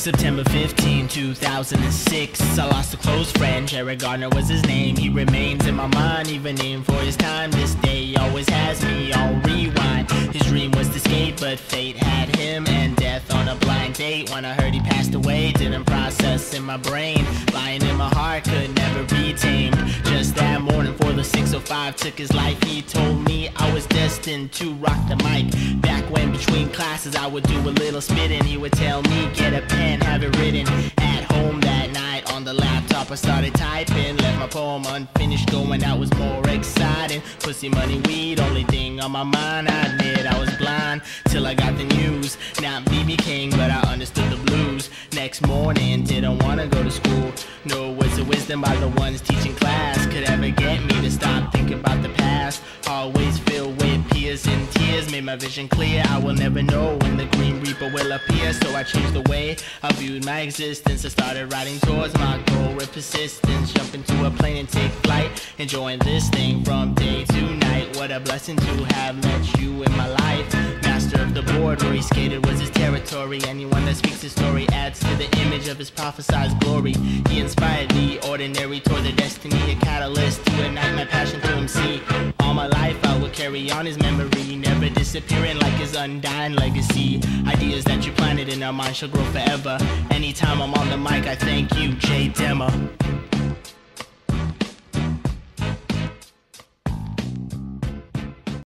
September 15, 2006. I lost a close friend, Jared Gardner was his name. He remains in my mind, even in for his time. This day always has me on rewind. His dream was to skate, but fate had him and death on a blind date. When I heard he passed away, didn't process in my brain. Lying in my heart could never be tamed. Just that morning for the 605 took his life. He told me I was destined to rock the mic. Back when between classes I would do a little spitting, he would tell me get a pen, have it written. At home that night on the laptop I started typing. Left my poem unfinished, going out was more exciting. Pussy, money, weed, only thing on my mind. I admit I was blind till I got the news. Not BB King, but I understood the blues. Next morning didn't wanna go to school. No words of wisdom by the ones teaching class could ever get me to stop thinking about the past. Always filled with peers and tears, made my vision clear. I will never know when the Green Reaper will appear, so I changed the way I viewed my existence. I started riding towards my goal with persistence. Jump into a plane and take flight, enjoying this thing from day to night. What a blessing to have met you in my life. Master of the board, where he skated was his territory. Anyone that speaks his story adds to the image of his prophesied glory. He inspired the ordinary toward their destiny, a catalyst to ignite my passion to him. See, all my life I will carry on his memory, never disappearing like his undying legacy. Ideas that you planted in our minds shall grow forever. Anytime I'm on the mic I thank you, J Dema.